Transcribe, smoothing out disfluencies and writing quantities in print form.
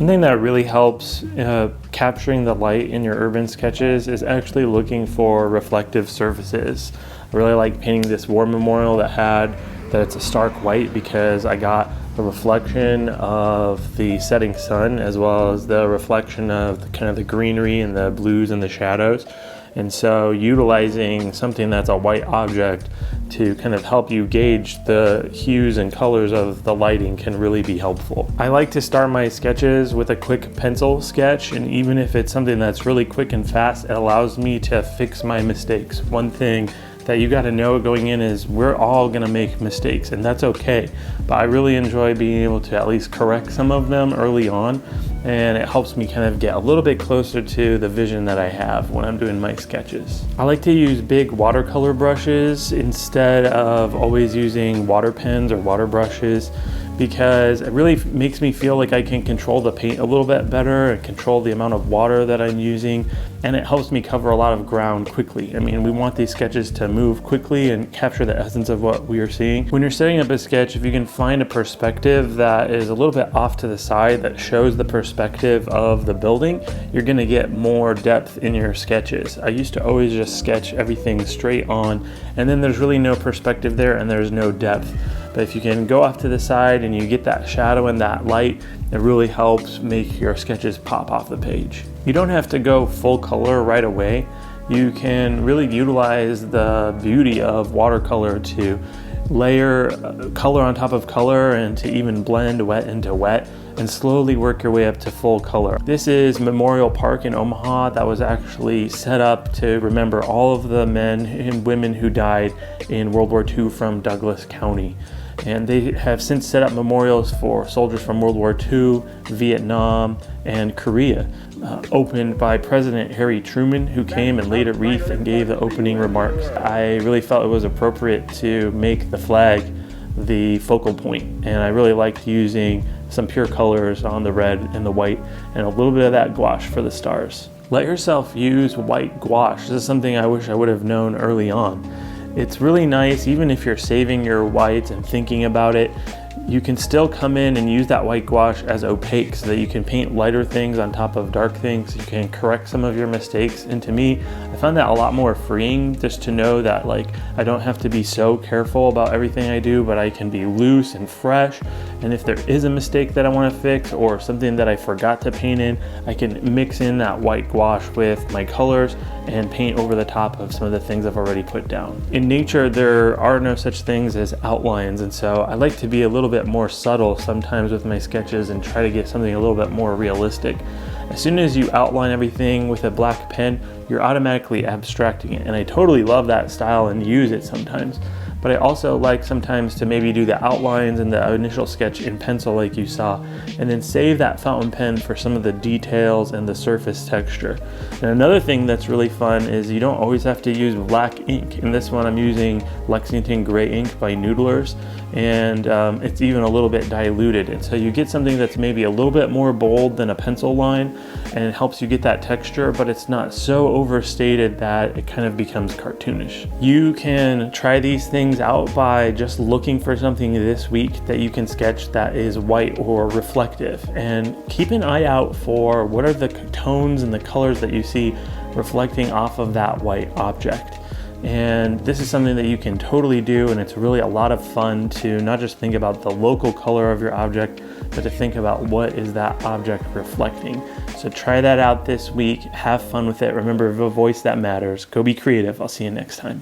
One thing that really helps capturing the light in your urban sketches is actually looking for reflective surfaces. I really like painting this war memorial that it's a stark white because I got the reflection of the setting sun as well as the reflection of kind of the greenery and the blues and the shadows. And so utilizing something that's a white object to kind of help you gauge the hues and colors of the lighting can really be helpful. I like to start my sketches with a quick pencil sketch, and even if it's something that's really quick and fast, it allows me to fix my mistakes. One thing that you got to know going in is we're all going to make mistakes, and that's okay. But I really enjoy being able to at least correct some of them early on, and it helps me kind of get a little bit closer to the vision that I have when I'm doing my sketches. I like to use big watercolor brushes instead of always using water pens or water brushes, because it really makes me feel like I can control the paint a little bit better and control the amount of water that I'm using, and it helps me cover a lot of ground quickly. I mean, we want these sketches to move quickly and capture the essence of what we are seeing. When you're setting up a sketch, if you can find a perspective that is a little bit off to the side that shows the perspective of the building, you're gonna get more depth in your sketches. I used to always just sketch everything straight on, and then there's really no perspective there and there's no depth. But if you can go off to the side and you get that shadow and that light, it really helps make your sketches pop off the page. You don't have to go full color right away. You can really utilize the beauty of watercolor to layer color on top of color and to even blend wet into wet and slowly work your way up to full color. This is Memorial Park in Omaha that was actually set up to remember all of the men and women who died in World War II from Douglas County. And they have since set up memorials for soldiers from World War II, Vietnam, and Korea, opened by President Harry Truman, who came and laid a wreath and gave the opening remarks. I really felt it was appropriate to make the flag the focal point, and I really liked using some pure colors on the red and the white and a little bit of that gouache for the stars. Let yourself use white gouache. This is something I wish I would have known early on. It's really nice, even if you're saving your whites and thinking about it, you can still come in and use that white gouache as opaque so that you can paint lighter things on top of dark things. You can correct some of your mistakes. And to me, I found that a lot more freeing, just to know that like I don't have to be so careful about everything I do, but I can be loose and fresh. And if there is a mistake that I want to fix or something that I forgot to paint in, I can mix in that white gouache with my colors and paint over the top of some of the things I've already put down. In nature, there are no such things as outlines, and so I like to be a little bit more subtle sometimes with my sketches and try to get something a little bit more realistic. As soon as you outline everything with a black pen, you're automatically abstracting it, and I totally love that style and use it sometimes. But I also like sometimes to maybe do the outlines and the initial sketch in pencil like you saw, and then save that fountain pen for some of the details and the surface texture. And another thing that's really fun is you don't always have to use black ink. In this one I'm using Lexington Gray ink by Noodlers, and it's even a little bit diluted, and so you get something that's maybe a little bit more bold than a pencil line, and it helps you get that texture, but it's not so overstated that it kind of becomes cartoonish. You can try these things out by just looking for something this week that you can sketch that is white or reflective, and keep an eye out for what are the tones and the colors that you see reflecting off of that white object. And this is something that you can totally do, and it's really a lot of fun to not just think about the local color of your object, but to think about what is that object reflecting. So try that out this week, have fun with it. Remember, the voice that matters. Go be creative. I'll see you next time.